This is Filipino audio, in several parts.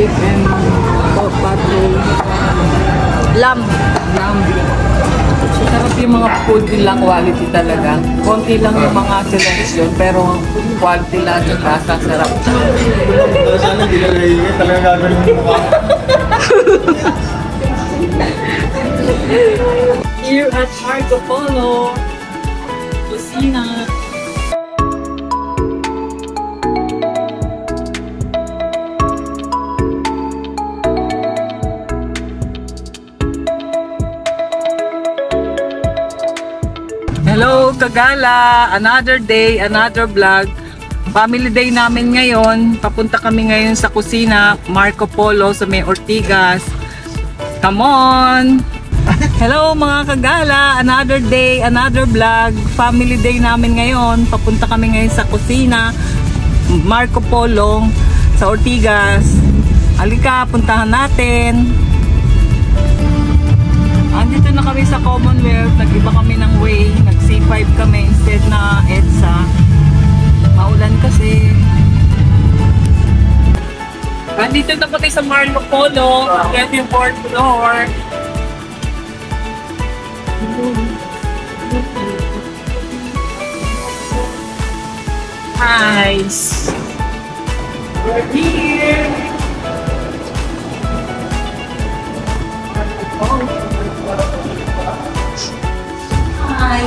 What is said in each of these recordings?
steak and pork patrol. Lamb. So, sarap yung mga food nila, quality talaga. Konti lang yung mga selection, pero quality lang yung lasa, sarap. Sana hindi na nahihingit, talaga gagawin mo mukha. Here at Marco Polo, Kusina. Hello Kagala! Another day, another vlog. Family day namin ngayon. Papunta kami ngayon sa kusina, Marco Polo sa may Ortigas. Come on! Hello mga Kagala! Another day, another vlog. Family day namin ngayon. Papunta kami ngayon sa kusina, Marco Polo sa Ortigas. Halika, puntahan natin. Andito na kami sa Commonwealth, nag-iba kami ng way, nag-C5 kami instead na EDSA. Maulan kasi. Andito na kami sa Marco Polo, 24th floor. Nice! We're here! Hi.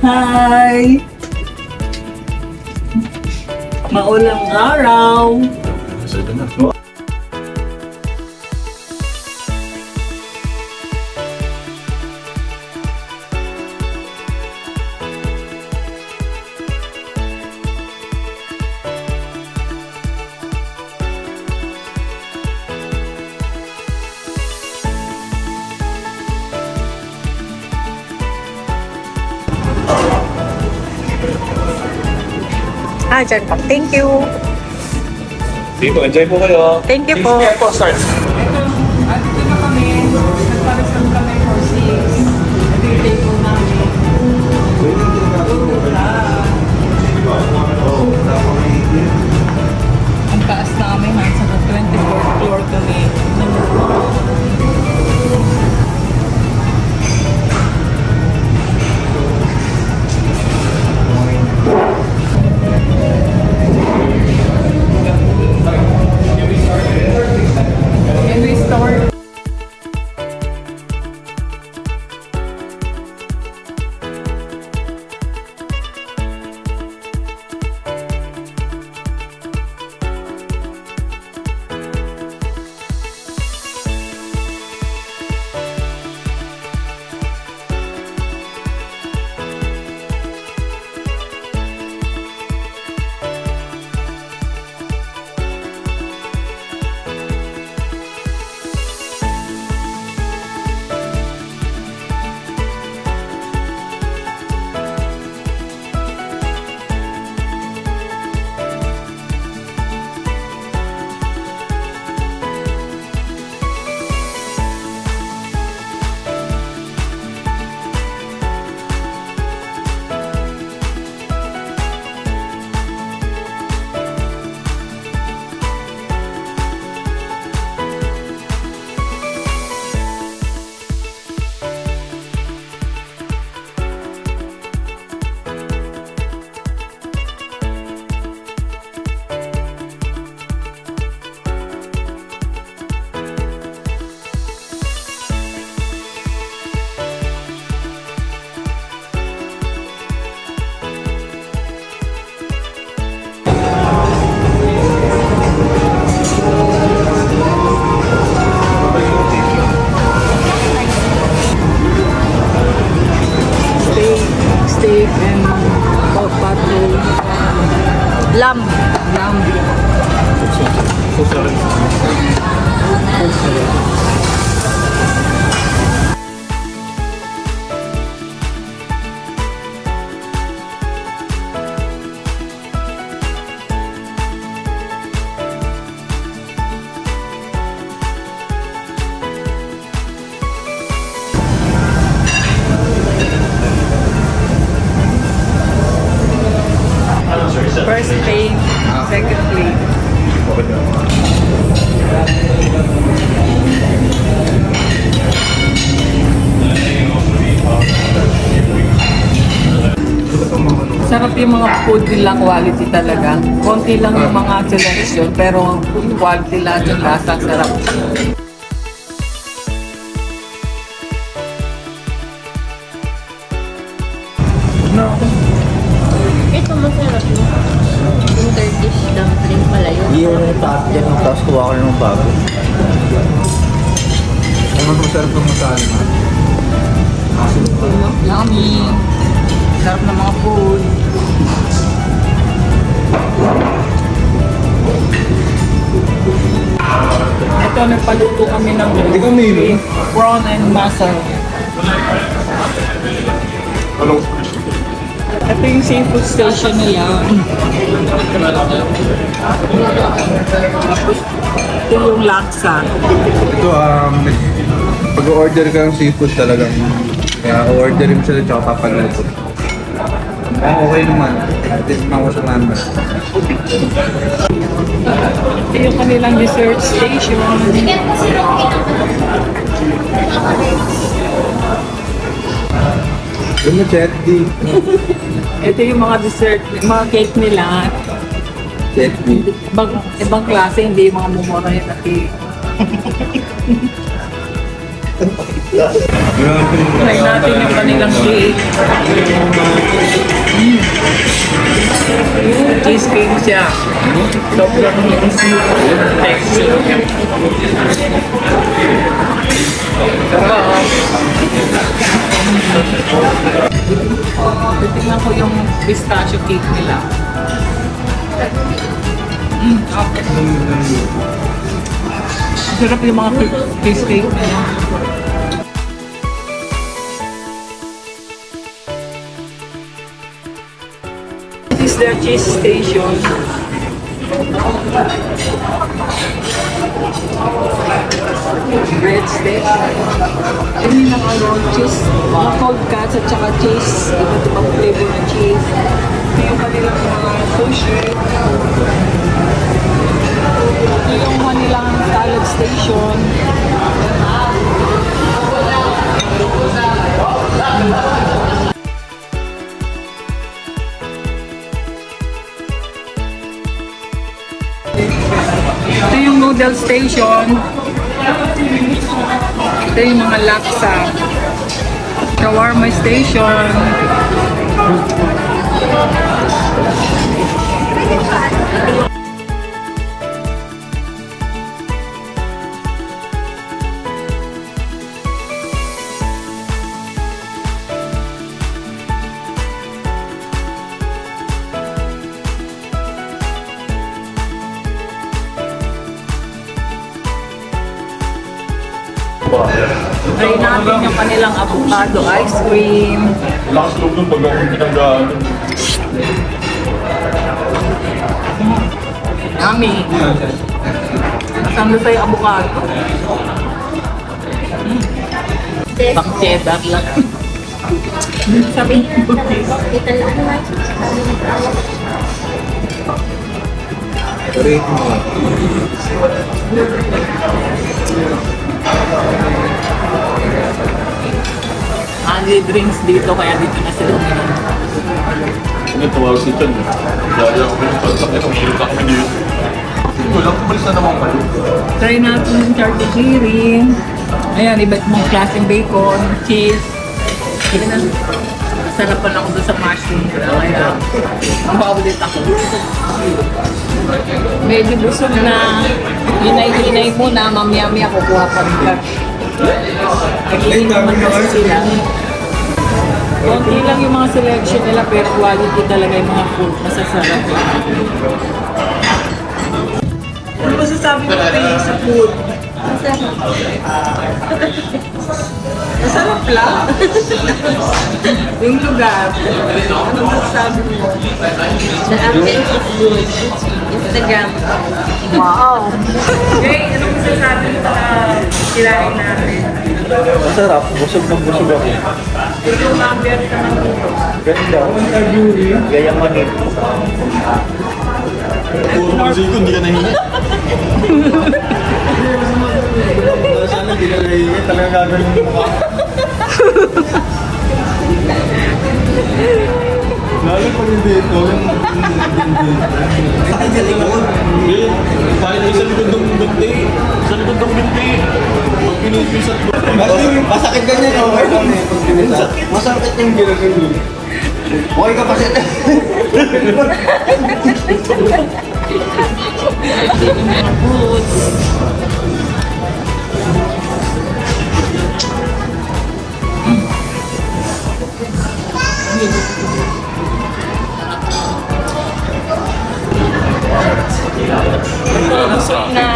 Hi. Maulang araw. Dyan po. Thank you. Sige po, enjoy po kayo. Thank you po. Sige po, start. Ito, andito na kami. Nagpalasam kami for 6. Ito yung table namin. Ang taas namin, nasa 24th floor kami. Can we start? Steak and pork patrol. Lamb. First plate, second plate. Sarap yung mga food nila, quality talaga. Konti lang yung mga selection, pero quality lang yung lasa, sarap. No. Ito masarap yun. Yung Turkish dumpling pala yun. Yung top dyan, tapos kuha ko ng bago. Ano masarap ng masala? Yummy! Sarap ng mga food. Ito, nagpaluto kami ng prawn and mussel. Ito yung seafood station nila. Ito yung laksa. Ito, pag-order ka ng seafood talagang kaya orderin mo sila tsaka papaluto. Okay naman. Tignan ko sa number. Ito yung kanilang dessert station. Yung chetty. Ito yung mga dessert, mga cake nila. Chetty. Ibang klase, hindi yung mga mumura yun na cake. Try natin yung kanilang cake. Cheesecake siya. Sobrang texture. Titignan ko yung pistachio cake nila. Sarap yung mga cheesecake nila. This is their cheese station. Bread station. Ini lang ang cheese, mga cold cuts at saka cheese. Iba't ibang flavor ng cheese. Ito yung kanilang mga sushi. Ito yung kanilang salad station. Ito yung noodle station. Ito yung mga laksa. Shawarma station. Try natin yung kanilang avocado ice cream. Last look nung pag-awin pinag-gaan. Yummy! Masama sa'yo avocado. Bak cheddar lang. Sabi niya, Kita lang naman. Rate mo. only drinks dito, kaya dito na sila uminom. Ngayon, tawag si Chan. Dahil ako pinagpagsak na kumilit ako dito. Hindi lang, kumalis na naman kayo. Try natin yung charcuterie. Ayan, iba't mong klaseng bacon, cheese. Sige na. Sarap pa lang ako doon sa mushroom. Kaya, mabaulit ako. Medyo busog na. Hinay-hinay muna. Mamaya-maya kukuha pa rin lang. Nag-iin naman kasi sila. Konti lang yung mga selection nila, pero quality talaga yung mga food. Masasarap. Ano masasabi mo kayo sa food? Masarap. Masarap lang. Yung lugar. Ano masasabi mo? The ambience is good. Instagram. Wow! Okay, ano masasabi mo sa kirain natin? Masarap. Busog na busog ako. Yung ambience naman dito. Ganda. Gaya manit. Puro magsiko, hindi ka nahinga. Sana hindi ka nahinga, talagang gagawin mo mukha. Lalo pag hindi ito, sakit sa likod. Hindi, kahit sa likod ng binti. Sa likod ng binti. Pag pinipisat mo. Masakit ganyan, okay lang eh. Pag pinisat. Masakit yung ginagano. Okay ka pa siya. Busog na.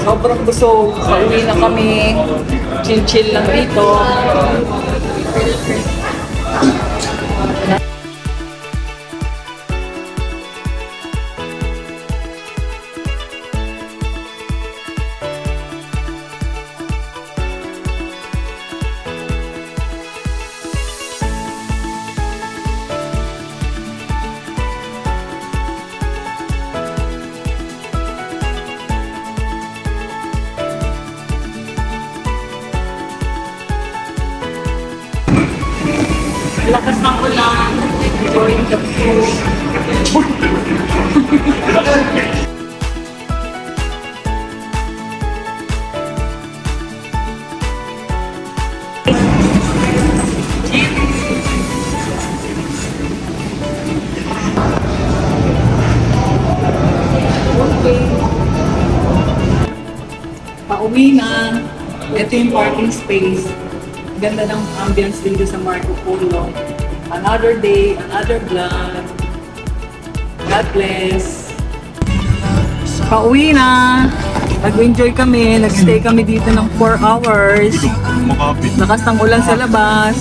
Sobrang busog. Pauwi na kami. Chill-chill lang dito. Lakas ng ulan. Enjoying the food. Okay. Pauwi na. Ito yung parking space. Ganda ng ambience dito sa Marco Polo. Another day, another vlog. God bless. Pauwi na. Nag-enjoy kami. Nag-stay kami dito ng 4 hours. Makapit. Lakas ng ulan sa labas.